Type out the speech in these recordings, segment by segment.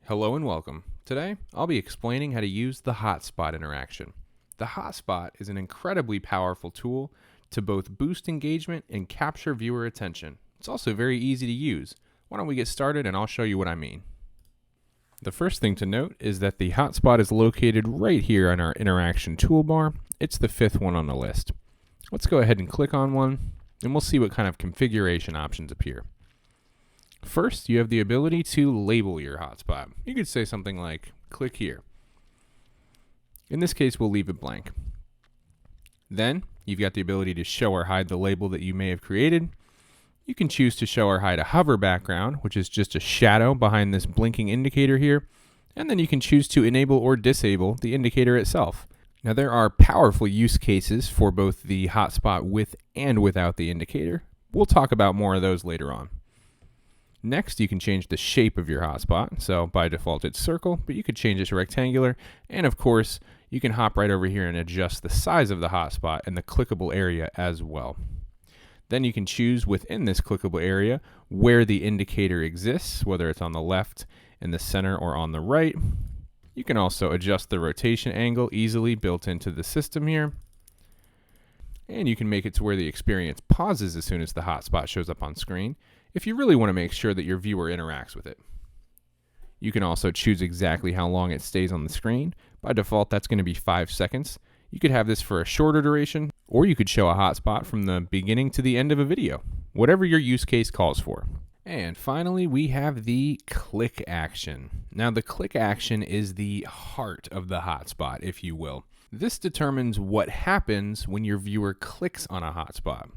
Hello and welcome. Today, I'll be explaining how to use the Hotspot interaction. The Hotspot is an incredibly powerful tool to both boost engagement and capture viewer attention. It's also very easy to use. Why don't we get started and I'll show you what I mean. The first thing to note is that the Hotspot is located right here on our interaction toolbar. It's the fifth one on the list. Let's go ahead and click on one and we'll see what kind of configuration options appear. First, you have the ability to label your hotspot. You could say something like, click here. In this case, we'll leave it blank. Then, you've got the ability to show or hide the label that you may have created. You can choose to show or hide a hover background, which is just a shadow behind this blinking indicator here. And then you can choose to enable or disable the indicator itself. Now, there are powerful use cases for both the hotspot with and without the indicator. We'll talk about more of those later on. Next, you can change the shape of your hotspot. So by default, it's circle, but you could change it to rectangular. And of course, you can hop right over here and adjust the size of the hotspot and the clickable area as well. Then you can choose within this clickable area where the indicator exists, whether it's on the left, in the center, or on the right. You can also adjust the rotation angle easily built into the system here. And you can make it to where the experience pauses as soon as the hotspot shows up on screen, if you really want to make sure that your viewer interacts with it. You can also choose exactly how long it stays on the screen. By default, that's going to be 5 seconds. You could have this for a shorter duration, or you could show a hotspot from the beginning to the end of a video, whatever your use case calls for. And finally, we have the click action. Now, the click action is the heart of the hotspot, if you will. This determines what happens when your viewer clicks on a hotspot.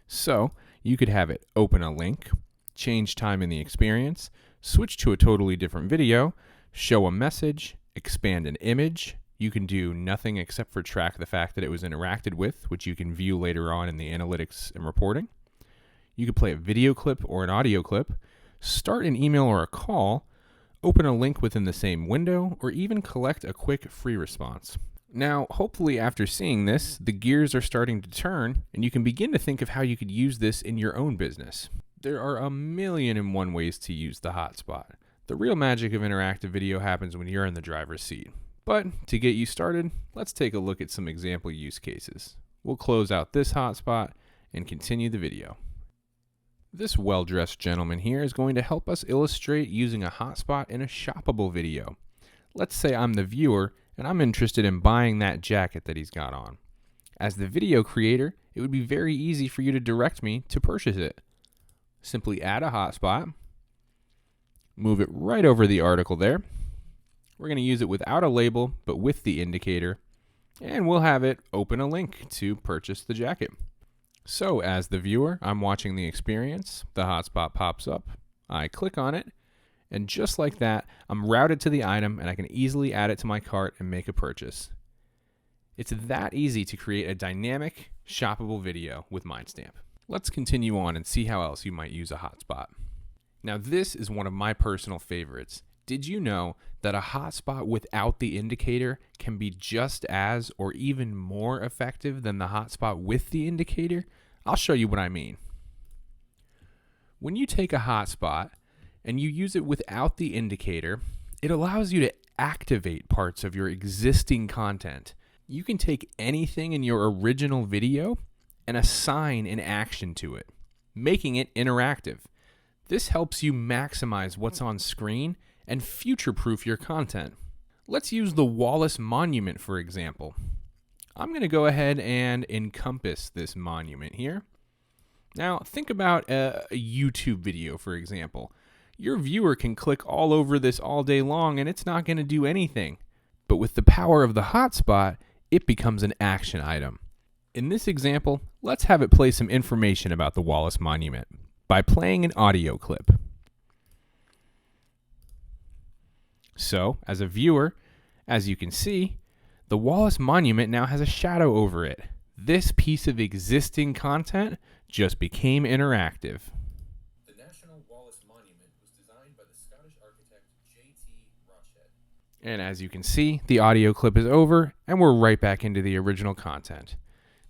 So, you could have it open a link, change time in the experience, switch to a totally different video, show a message, expand an image. You can do nothing except for track the fact that it was interacted with, which you can view later on in the analytics and reporting. You could play a video clip or an audio clip, start an email or a call, open a link within the same window, or even collect a quick free response. Now, hopefully after seeing this, the gears are starting to turn and you can begin to think of how you could use this in your own business. There are 1,000,001 ways to use the hotspot. The real magic of interactive video happens when you're in the driver's seat. But to get you started, let's take a look at some example use cases. We'll close out this hotspot and continue the video. This well-dressed gentleman here is going to help us illustrate using a hotspot in a shoppable video. Let's say I'm the viewer and I'm interested in buying that jacket that he's got on. As the video creator, it would be very easy for you to direct me to purchase it. Simply add a hotspot, move it right over the article there. We're going to use it without a label, but with the indicator, and we'll have it open a link to purchase the jacket. So as the viewer, I'm watching the experience, the hotspot pops up, I click on it, and just like that, I'm routed to the item and I can easily add it to my cart and make a purchase. It's that easy to create a dynamic, shoppable video with Mindstamp. Let's continue on and see how else you might use a hotspot. Now this is one of my personal favorites. Did you know that a hotspot without the indicator can be just as or even more effective than the hotspot with the indicator? I'll show you what I mean. When you take a hotspot and you use it without the indicator, it allows you to activate parts of your existing content. You can take anything in your original video and assign an action to it, making it interactive. This helps you maximize what's on screen and future-proof your content. Let's use the Wallace Monument, for example. I'm going to go ahead and encompass this monument here. Now, think about a YouTube video, for example. Your viewer can click all over this all day long and it's not going to do anything. But with the power of the hotspot, it becomes an action item. In this example, let's have it play some information about the Wallace Monument by playing an audio clip. So, as a viewer, as you can see, the Wallace Monument now has a shadow over it. This piece of existing content just became interactive. The National Wallace Monument was designed by the Scottish architect J.T. Rochette. And as you can see, the audio clip is over, and we're right back into the original content.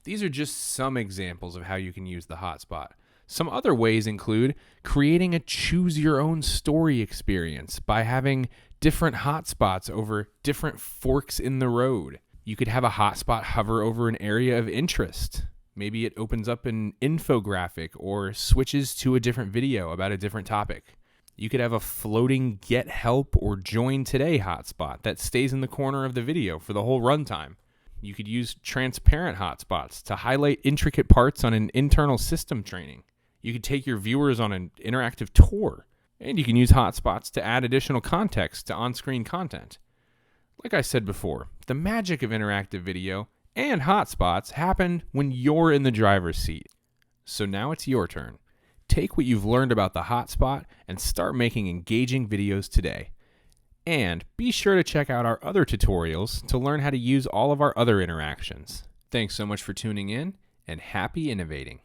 These are just some examples of how you can use the hotspot. Some other ways include creating a choose your own story experience by having different hotspots over different forks in the road. You could have a hotspot hover over an area of interest. Maybe it opens up an infographic or switches to a different video about a different topic. You could have a floating get help or join today hotspot that stays in the corner of the video for the whole runtime. You could use transparent hotspots to highlight intricate parts on an internal system training. You could take your viewers on an interactive tour, and you can use hotspots to add additional context to on-screen content. Like I said before, the magic of interactive video and hotspots happen when you're in the driver's seat. So now it's your turn. Take what you've learned about the hotspot and start making engaging videos today. And be sure to check out our other tutorials to learn how to use all of our other interactions. Thanks so much for tuning in, and happy innovating.